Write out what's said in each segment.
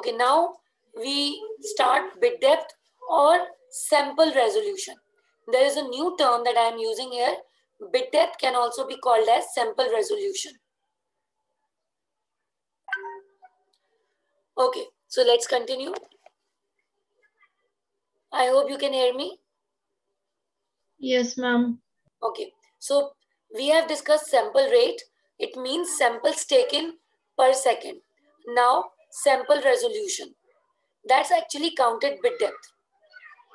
Okay, now we start bit depth or sample resolution. There is a new term that I am using here. Bit depth can also be called as sample resolution. Okay, so let's continue. I hope you can hear me. Yes, ma'am. Okay, so we have discussed sample rate. It means samples taken per second. Now, sample resolution. That's actually counted bit depth.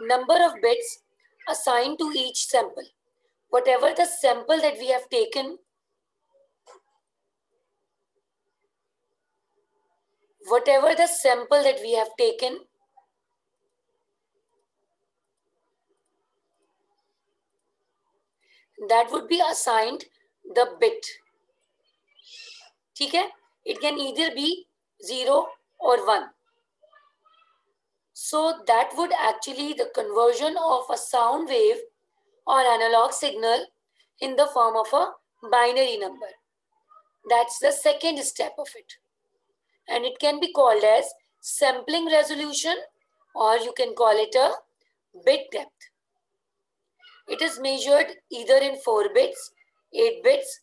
Number of bits assigned to each sample. Whatever the sample that we have taken, that would be assigned the bit. ठीक है? It can either be 0 or 1. So that would actually the conversion of a sound wave or analog signal in the form of a binary number. That's the second step of it. And it can be called as sampling resolution, or you can call it a bit depth. It is measured either in 4 bits, 8 bits,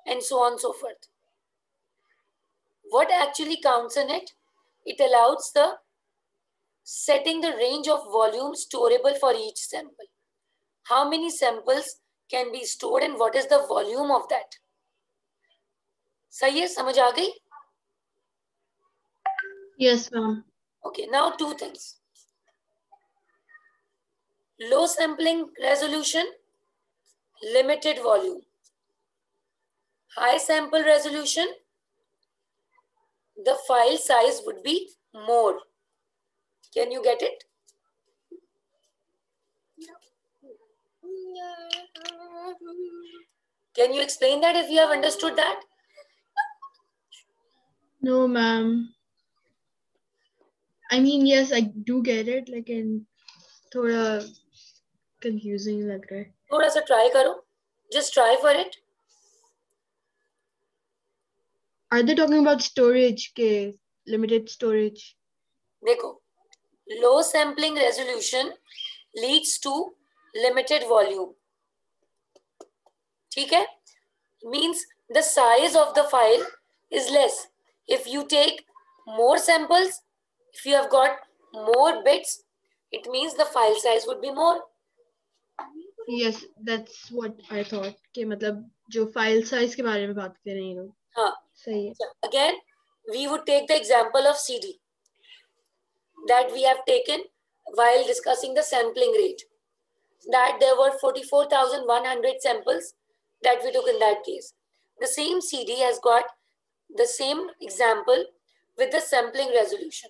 and so on and so forth. What actually counts in it? It allows the setting the range of volume storable for each sample. How many samples can be stored and what is the volume of that? सही है, समझ आ गई? Yes, ma'am. Okay, now two things. Low sampling resolution, limited volume. High sample resolution, the file size would be more. Can you get it? Can you explain that if you have understood that? No, ma'am. I mean, yes, I do get it. Like, in thoda confusing lag raha hai. थोड़ा सा try करो. Just try for it. Are they talking about storage के limited storage? देखो, low sampling resolution leads to limited volume. ठीक है? Means the size of the file is less. If you take more samples, if you have got more bits, it means the file size would be more. Yes, that's what I thought. कि मतलब जो file size के बारे में बात कर रहे हैं लोग. हाँ. सही है. Again, we would take the example of CD that we have taken while discussing the sampling rate. That there were 44,100 samples that we took in that case. The same CD has got the same example with the sampling resolution.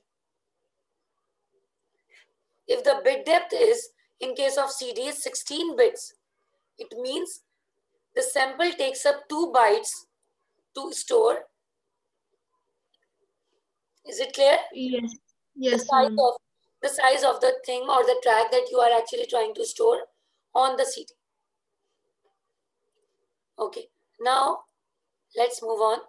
If the bit depth is, in case of CD, is 16 bits, it means the sample takes up 2 bytes to store. Is it clear? Yes. Yes, ma'am. The size of the thing or the track that you are actually trying to store on the CD. Okay, now let's move on.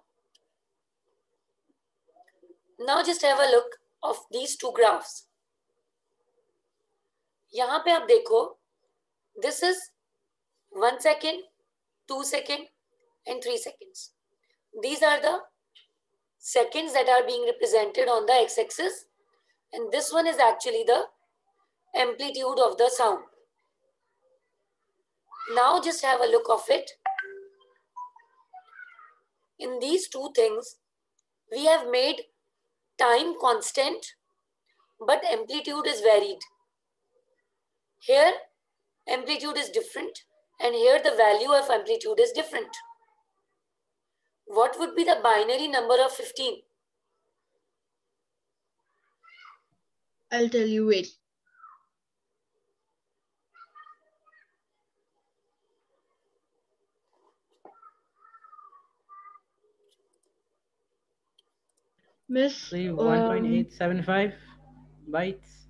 Now just have a look of these two graphs. यहाँ पे आप देखो, this is 1 second, 2 second, and 3 seconds. These are the seconds that are being represented on the x-axis, and this one is actually the amplitude of the sound. Now just have a look of it. In these two things, we have made time constant, but amplitude is varied. Here, amplitude is different, and here the value of amplitude is different. What would be the binary number of 15? I'll tell you, wait. Miss, 1.875 bytes.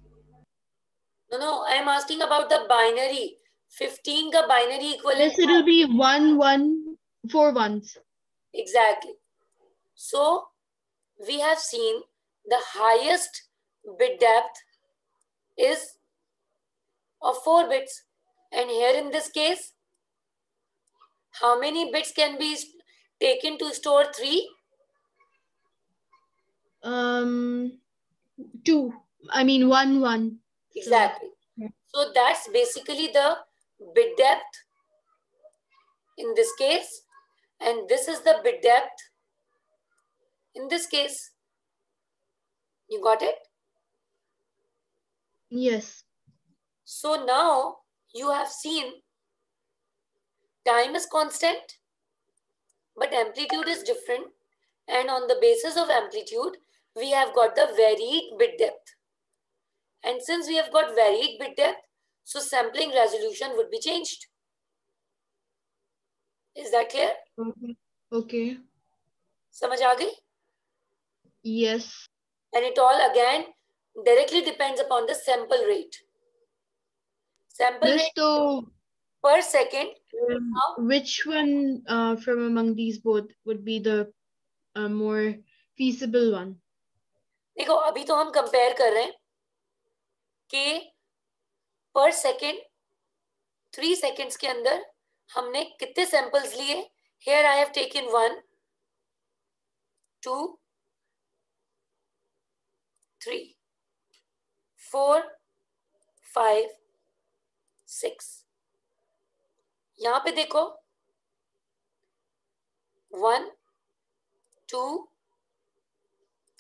No, I am asking about the binary. 15 ka binary equivalent. Yes, it will be 4 ones. Exactly. So, we have seen the highest bit depth is of 4 bits. And here in this case, how many bits can be taken to store 3? 2. I mean 1. Exactly. So that's basically the bit depth in this case, and this is the bit depth in this case. You got it? Yes. So now you have seen time is constant, but amplitude is different. And on the basis of amplitude, we have got the varied bit depth. And since we have got varied bit depth, so sampling resolution would be changed. Is that clear? Okay. समझ आ गई? Yes. And it all again directly depends upon the sample rate. Sample Miss, rate so per second. which one from among these both would be the more feasible one? देखो अभी तो हम compare कर रहे हैं कि पर सेकेंड 3 सेकेंड्स के अंदर हमने कितने सैंपल्स लिए. Here I have taken 1, 2, 3, 4, 5, 6. यहां पे देखो 1, 2,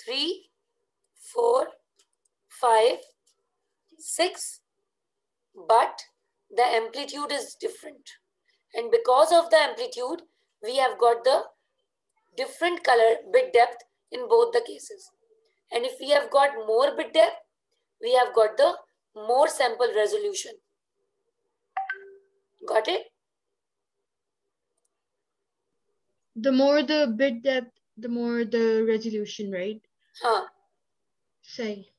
3, 4, 5, 6, but the amplitude is different, and because of the amplitude we have got the different color bit depth in both the cases. And if we have got more bit depth, we have got the more sample resolution. Got it? The more the bit depth, the more the resolution, right? Huh. Say.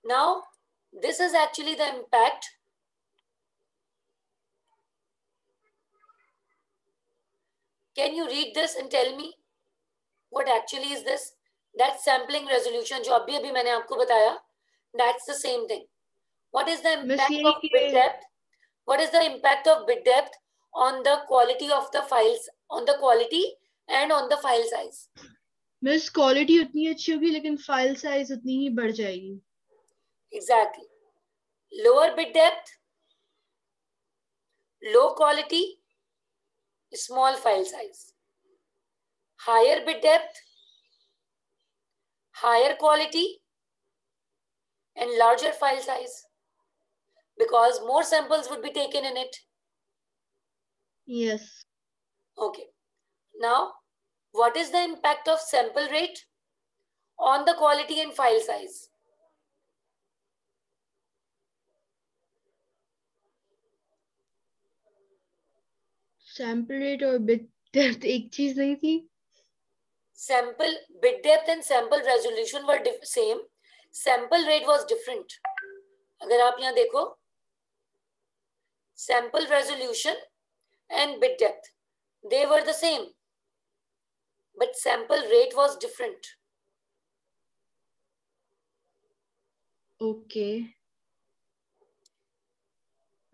Now, this is actually the impact. Can you read this and tell me what actually is this? That sampling resolution जो अभी मैंने आपको बताया, that's the same thing. What is the impact of bit depth? What is the impact of bit depth on the quality of the files, on the quality and on the file size? Miss, quality उतनी अच्छी होगी लेकिन file size उतनी ही बढ़ जाएगी. Exactly. Lower bit depth, low quality, small file size. Higher bit depth, higher quality, and larger file size, because more samples would be taken in it. Yes. Okay. Now, what is the impact of sample rate on the quality and file size? Sample rate और bit depth एक चीज नहीं थी? Sample bit depth and sample resolution were same. Sample rate was different. अगर आप यहाँ देखो, sample resolution and bit depth, they were the same, but sample rate was different. Okay.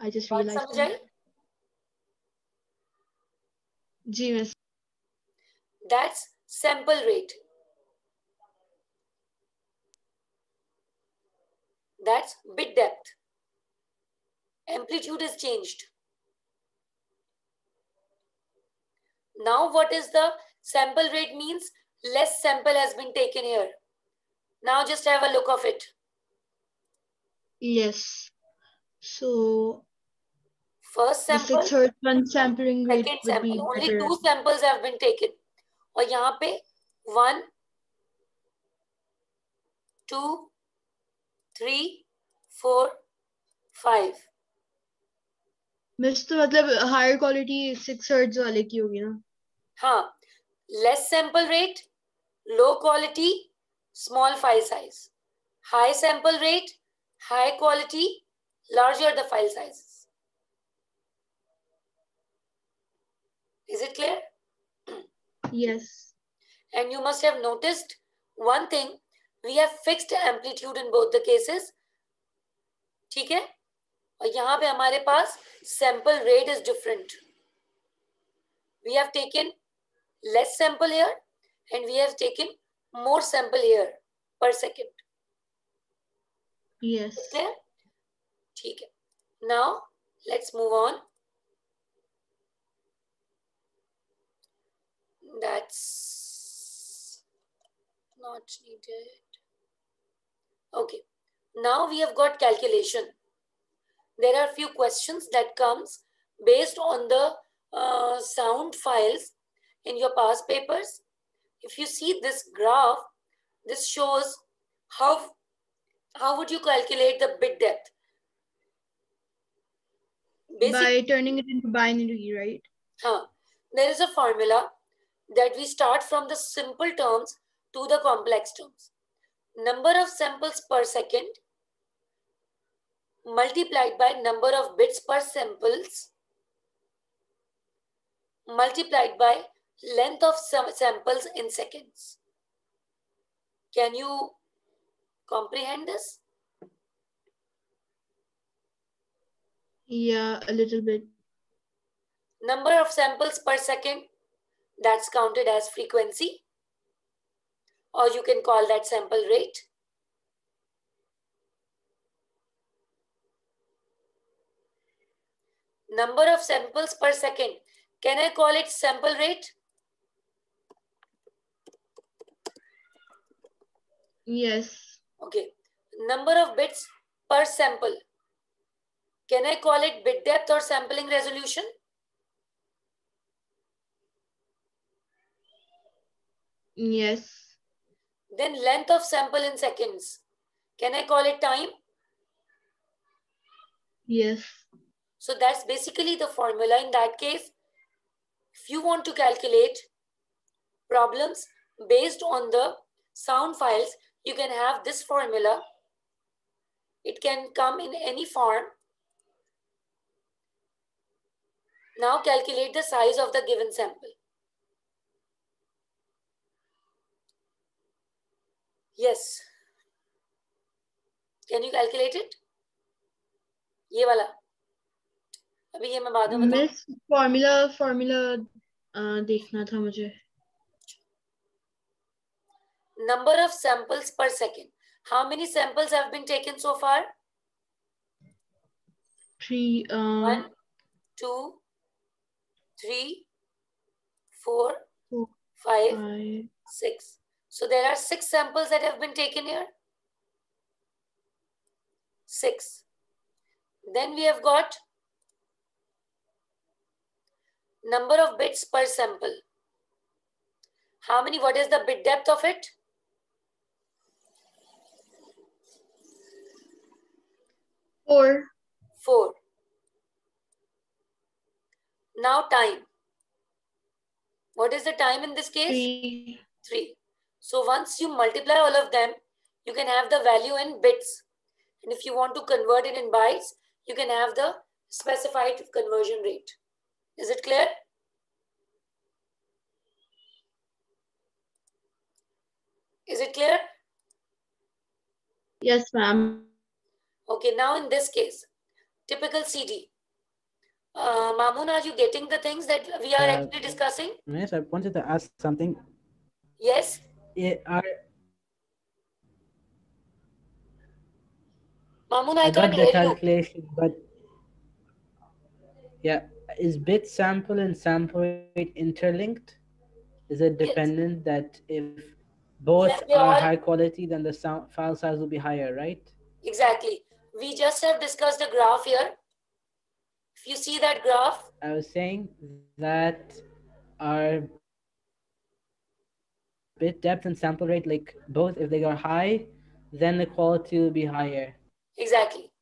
I just बात realized समझ that. आई? जी miss. That's sample rate. That's bit depth. Amplitude is changed. Now what is the sample rate means? Less sample has been taken here. Now just have a look of it. Yes. So First the sample, 6 Hz one sampling rate second would be sample. Only better. 2 samples have been taken. और यहाँ पे 1, 2, 3, 4, 5. Miss तो मतलब higher quality 6 Hz वाले की होगी ना? हाँ, less sample rate, low quality, small file size. High sample rate, high quality, larger the file sizes. Is it clear? Yes. And you must have noticed One thing, we have fixed amplitude in both the cases. ठीक है, और यहाँ पे हमारे पास sample rate is different. We have taken less sample here and we have taken more sample here per second. Yes. Clear? ठीक है. Now let's move on. That's not needed. Okay. Now we have got calculation. There are few questions that comes based on the sound files in your past papers. If you see this graph, this shows how would you calculate the bit depth? By turning it into binary, right? There is a formula that we start from the simple terms to the complex terms. Number of samples per second multiplied by number of bits per samples multiplied by length of samples in seconds. Can you comprehend this? Yeah, a little bit. Number of samples per second, that's counted as frequency, or you can call that sample rate. Number of samples per second, can I call it sample rate? Yes. Okay. Number of bits per sample, can I call it bit depth or sampling resolution? Yes. Then length of sample in seconds, can I call it time? Yes. So that's basically the formula. In that case, if you want to calculate problems based on the sound files, you can have this formula. It can come in any form. Now calculate the size of the given sample. Yes. Can you calculate it? ये वाला. अभी ये मैं बाद में बताऊं. Miss formula देखना था मुझे. Number of samples per second. How many samples have been taken so far? 3. 1, 2, 3, 4, 5, 6. So there are 6 samples that have been taken here. 6. Then we have got number of bits per sample. How many? What is the bit depth of it? 4. 4. Now time. What is the time in this case? 3. 3. So once you multiply all of them, you can have the value in bits. And if you want to convert it in bytes, you can have the specified conversion rate. Is it clear? Is it clear? Yes, ma'am. Okay, now in this case, typical CD. Mamoon, are you getting the things that we are actually discussing? Yes, I wanted to ask something. Yes. Mamoon, I got can't the hear calculation, but yeah, is bit sample and sample rate interlinked? Is it dependent that if both are high quality, then the sound file size will be higher, right? Exactly. We just have discussed a graph here. If you see that graph, I was saying that our bit depth and sample rate, like both, if they are high, then the quality will be higher. Exactly.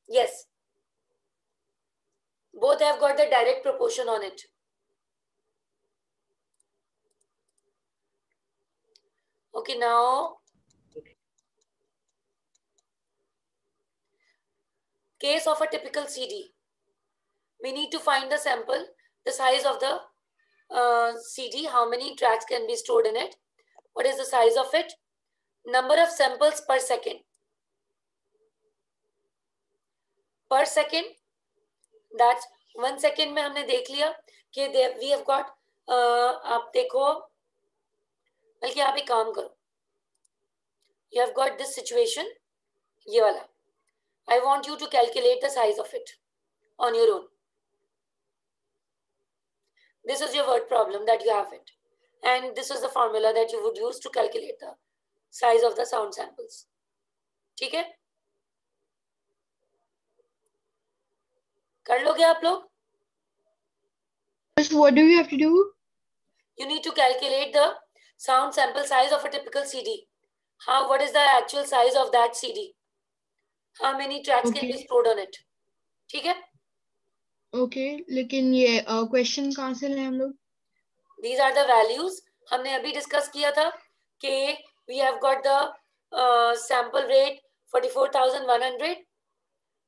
Yes. Both have got the direct proportion on it. Okay, now case of a typical CD. We need to find the sample, the size of the CD, how many tracks can be stored in it, what is the size of it, number of samples पर second, पर second that's 1 second में हमने देख लिया कि we have got, आप देखो, बल्कि आप एक काम करो, you have got this situation, ये वाला, I want you to calculate the size of it on your own. This is your word problem that you have it. And this is the formula that you would use to calculate the size of the sound samples. ठीक है, कर लोगे आप लोग? Yes, what do we have to do? You need to calculate the sound sample size of a typical CD. What is the actual size of that CD? How many tracks can be stored on it? ठीक है? Okay, लेकिन ये question कहाँ से लें हम लोग? These are the values. हमने अभी डिस्कस किया था कि we have got the sample rate 44,100.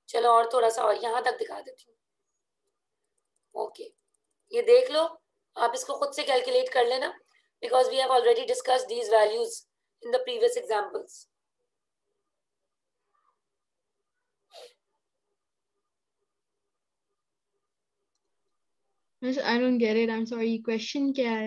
चलो और थोड़ा सा और यहाँ तक दिखा देती हूँ. ओके, ये देख लो, आप इसको खुद से कैलकुलेट कर लेना, because we have already discussed these values in the previous examples. Yes, I don't get it. I'm sorry. Question क्या है?